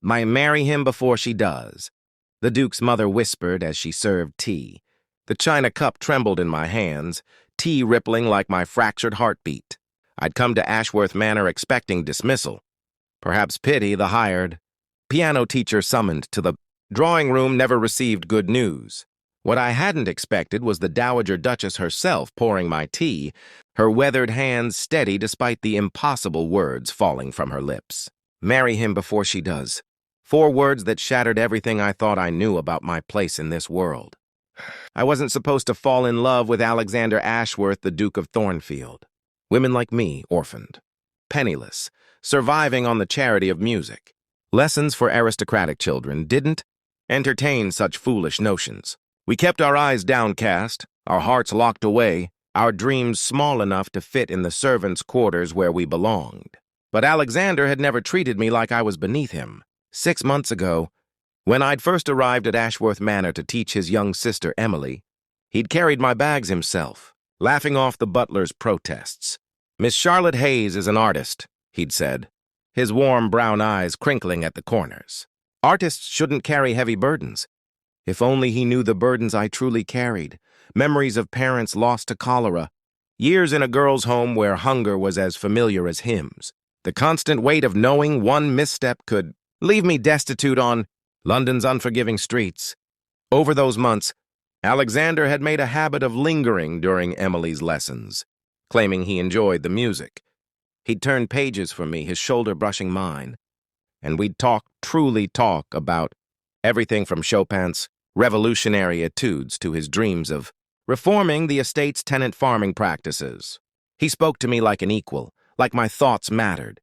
"Might marry him before she does," the Duke's mother whispered as she served tea. The china cup trembled in my hands, tea rippling like my fractured heartbeat. I'd come to Ashworth Manor expecting dismissal. Perhaps pity the hired. Piano teacher summoned to the drawing room never received good news. What I hadn't expected was the Dowager Duchess herself pouring my tea, her weathered hands steady despite the impossible words falling from her lips. Marry him before she does. 4 words that shattered everything I thought I knew about my place in this world. I wasn't supposed to fall in love with Alexander Ashworth, the Duke of Thornfield. Women like me, orphaned, penniless, surviving on the charity of music. Lessons for aristocratic children didn't entertain such foolish notions. We kept our eyes downcast, our hearts locked away, our dreams small enough to fit in the servants' quarters where we belonged. But Alexander had never treated me like I was beneath him. 6 months ago, when I'd first arrived at Ashworth Manor to teach his young sister Emily, he'd carried my bags himself, laughing off the butler's protests. "Miss Charlotte Hayes is an artist," he'd said, his warm brown eyes crinkling at the corners. "Artists shouldn't carry heavy burdens." If only he knew the burdens I truly carried, memories of parents lost to cholera, years in a girl's home where hunger was as familiar as hymns, the constant weight of knowing one misstep could leave me destitute on London's unforgiving streets. Over those months, Alexander had made a habit of lingering during Emily's lessons, claiming he enjoyed the music. He'd turn pages for me, his shoulder brushing mine, and we'd truly talk about everything from Chopin's revolutionary etudes to his dreams of reforming the estate's tenant farming practices. He spoke to me like an equal, like my thoughts mattered,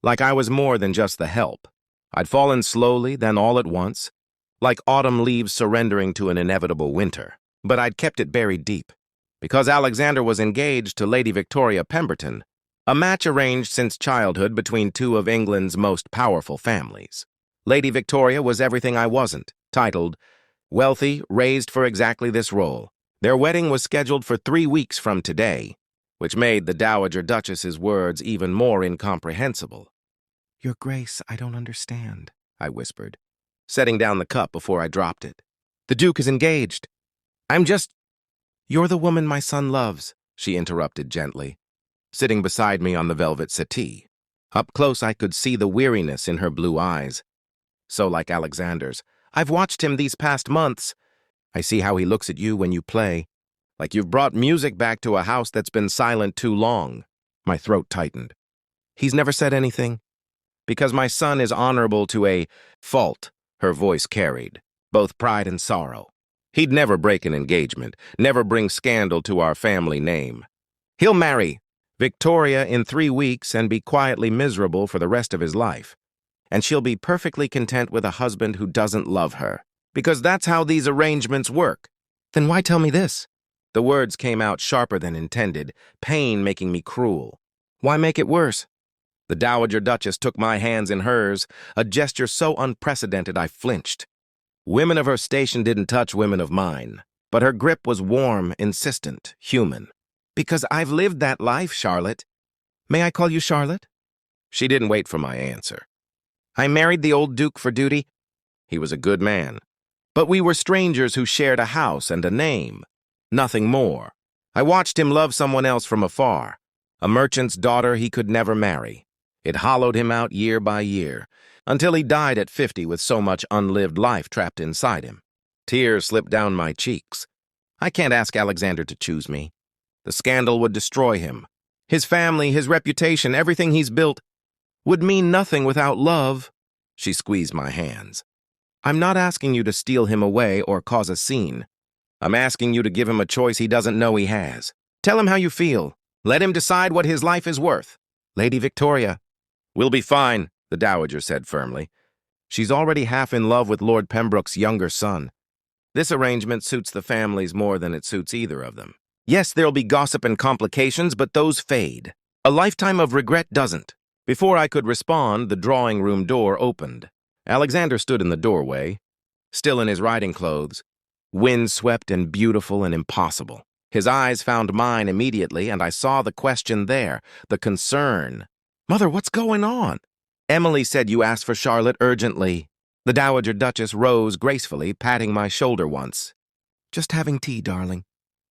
like I was more than just the help. I'd fallen slowly, then all at once, like autumn leaves surrendering to an inevitable winter. But I'd kept it buried deep, because Alexander was engaged to Lady Victoria Pemberton, a match arranged since childhood between 2 of England's most powerful families. Lady Victoria was everything I wasn't, titled, wealthy, raised for exactly this role. Their wedding was scheduled for 3 weeks from today, which made the Dowager Duchess's words even more incomprehensible. "Your Grace, I don't understand," I whispered, setting down the cup before I dropped it. "The Duke is engaged. You're the woman my son loves," she interrupted gently, sitting beside me on the velvet settee. Up close I could see the weariness in her blue eyes. So like Alexander's. "I've watched him these past months. I see how he looks at you when you play, like you've brought music back to a house that's been silent too long." My throat tightened. "He's never said anything?" "Because my son is honorable to a fault," her voice carried, both pride and sorrow. "He'd never break an engagement, never bring scandal to our family name. He'll marry Victoria in 3 weeks and be quietly miserable for the rest of his life. And she'll be perfectly content with a husband who doesn't love her, because that's how these arrangements work." "Then why tell me this?" The words came out sharper than intended, pain making me cruel. "Why make it worse?" The Dowager Duchess took my hands in hers, a gesture so unprecedented I flinched. Women of her station didn't touch women of mine, but her grip was warm, insistent, human. "Because I've lived that life, Charlotte." "May I call you Charlotte?" She didn't wait for my answer. "I married the old Duke for duty. He was a good man. But we were strangers who shared a house and a name. Nothing more. I watched him love someone else from afar, a merchant's daughter he could never marry. It hollowed him out year by year, until he died at 50 with so much unlived life trapped inside him. Tears slipped down my cheeks. I can't ask Alexander to choose me. The scandal would destroy him. His family, his reputation, everything he's built would mean nothing without love." She squeezed my hands. "I'm not asking you to steal him away or cause a scene. I'm asking you to give him a choice he doesn't know he has. Tell him how you feel. Let him decide what his life is worth." "Lady Victoria." "We'll be fine," the Dowager said firmly. "She's already half in love with Lord Pembroke's younger son. This arrangement suits the families more than it suits either of them. Yes, there'll be gossip and complications, but those fade. A lifetime of regret doesn't." Before I could respond, the drawing room door opened. Alexander stood in the doorway, still in his riding clothes, windswept and beautiful and impossible. His eyes found mine immediately, and I saw the question there, the concern. "Mother, what's going on?" Emily said you asked for Charlotte urgently. The Dowager Duchess rose gracefully, patting my shoulder once. Just having tea, darling.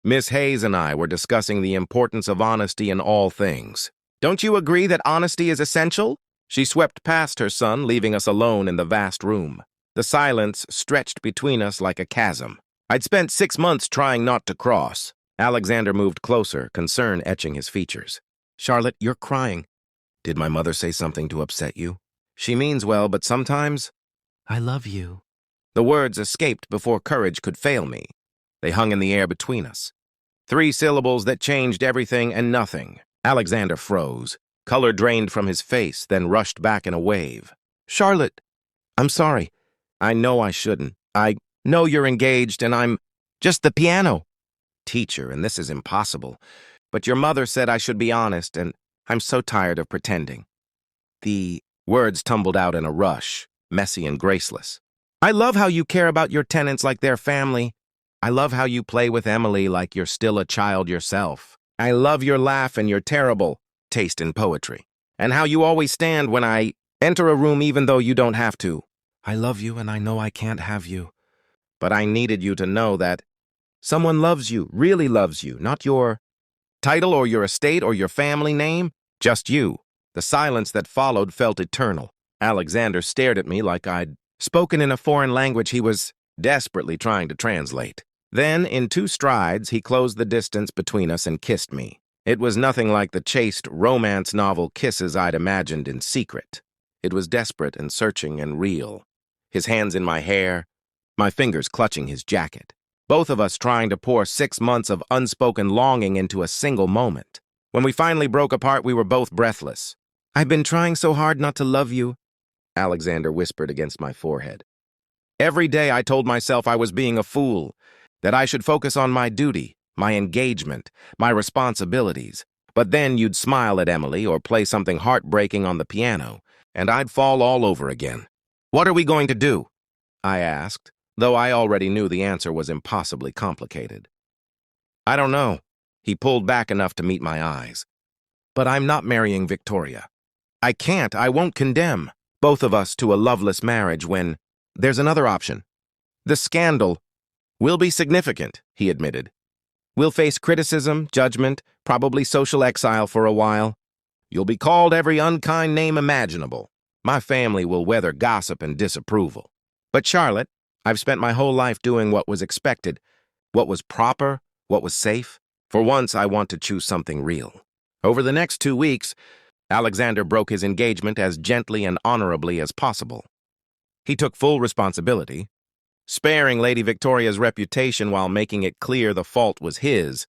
Miss Hayes and I were discussing the importance of honesty in all things. Don't you agree that honesty is essential? She swept past her son, leaving us alone in the vast room. The silence stretched between us like a chasm. I'd spent 6 months trying not to cross. Alexander moved closer, concern etching his features. Charlotte, you're crying. Did my mother say something to upset you? She means well, but sometimes... I love you. The words escaped before courage could fail me. They hung in the air between us. 3 syllables that changed everything and nothing. Alexander froze. Color drained from his face, then rushed back in a wave. Charlotte, I'm sorry. I know I shouldn't. I know you're engaged, and I'm just the piano. Teacher, and this is impossible. But your mother said I should be honest, and I'm so tired of pretending. The words tumbled out in a rush, messy and graceless. I love how you care about your tenants like their family. I love how you play with Emily like you're still a child yourself. I love your laugh and your terrible taste in poetry. And how you always stand when I enter a room even though you don't have to. I love you and I know I can't have you. But I needed you to know that someone loves you, really loves you, not your title or your estate or your family name, just you. The silence that followed felt eternal. Alexander stared at me like I'd spoken in a foreign language he was desperately trying to translate. Then, in 2 strides, he closed the distance between us and kissed me. It was nothing like the chaste romance novel kisses I'd imagined in secret. It was desperate and searching and real. His hands in my hair, my fingers clutching his jacket. Both of us trying to pour 6 months of unspoken longing into a single moment. When we finally broke apart, we were both breathless. I've been trying so hard not to love you, Alexander whispered against my forehead. Every day I told myself I was being a fool, that I should focus on my duty, my engagement, my responsibilities. But then you'd smile at Emily or play something heartbreaking on the piano, and I'd fall all over again. What are we going to do? I asked, though I already knew the answer was impossibly complicated. I don't know. He pulled back enough to meet my eyes. But I'm not marrying Victoria. I won't condemn both of us to a loveless marriage when there's another option. The scandal will be significant, he admitted. We'll face criticism, judgment, probably social exile for a while. You'll be called every unkind name imaginable. My family will weather gossip and disapproval. But Charlotte, I've spent my whole life doing what was expected, what was proper, what was safe. For once, I want to choose something real. Over the next 2 weeks, Alexander broke his engagement as gently and honorably as possible. He took full responsibility, sparing Lady Victoria's reputation while making it clear the fault was his,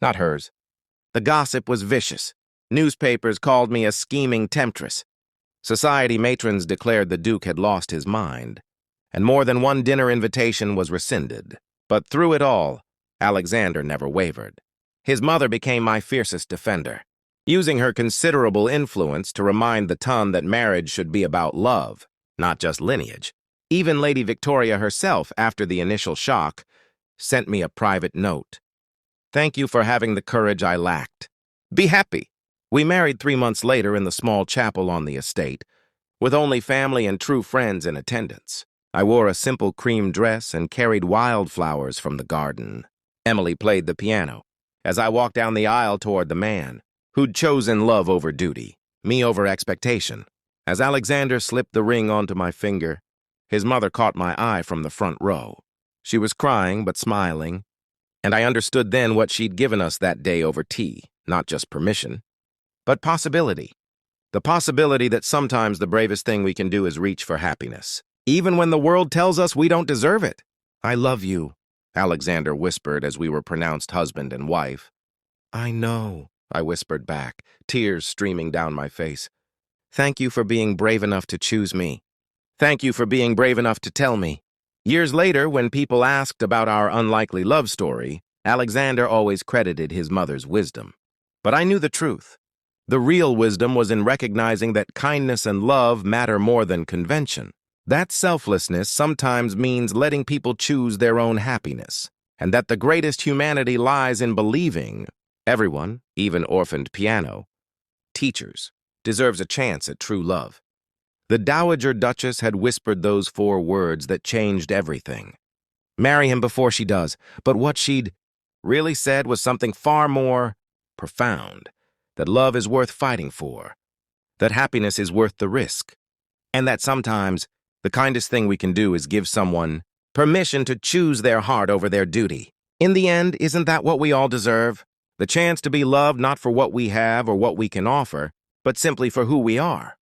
not hers. The gossip was vicious. Newspapers called me a scheming temptress. Society matrons declared the Duke had lost his mind, and more than one dinner invitation was rescinded. But through it all, Alexander never wavered. His mother became my fiercest defender, using her considerable influence to remind the ton that marriage should be about love, not just lineage. Even Lady Victoria herself, after the initial shock, sent me a private note. Thank you for having the courage I lacked. Be happy. We married 3 months later in the small chapel on the estate, with only family and true friends in attendance. I wore a simple cream dress and carried wildflowers from the garden. Emily played the piano as I walked down the aisle toward the man who'd chosen love over duty, me over expectation. As Alexander slipped the ring onto my finger, his mother caught my eye from the front row. She was crying but smiling, and I understood then what she'd given us that day over tea, not just permission, but possibility. The possibility that sometimes the bravest thing we can do is reach for happiness, even when the world tells us we don't deserve it. I love you, Alexander whispered as we were pronounced husband and wife. I know, I whispered back, tears streaming down my face. Thank you for being brave enough to choose me. Thank you for being brave enough to tell me. Years later, when people asked about our unlikely love story, Alexander always credited his mother's wisdom. But I knew the truth. The real wisdom was in recognizing that kindness and love matter more than convention. That selflessness sometimes means letting people choose their own happiness, and that the greatest humanity lies in believing everyone, even orphaned piano teachers, deserves a chance at true love. The Dowager Duchess had whispered those 4 words that changed everything. Marry him before she does, but what she'd really said was something far more profound, that love is worth fighting for, that happiness is worth the risk, and that sometimes the kindest thing we can do is give someone permission to choose their heart over their duty. In the end, isn't that what we all deserve? The chance to be loved not for what we have or what we can offer, but simply for who we are.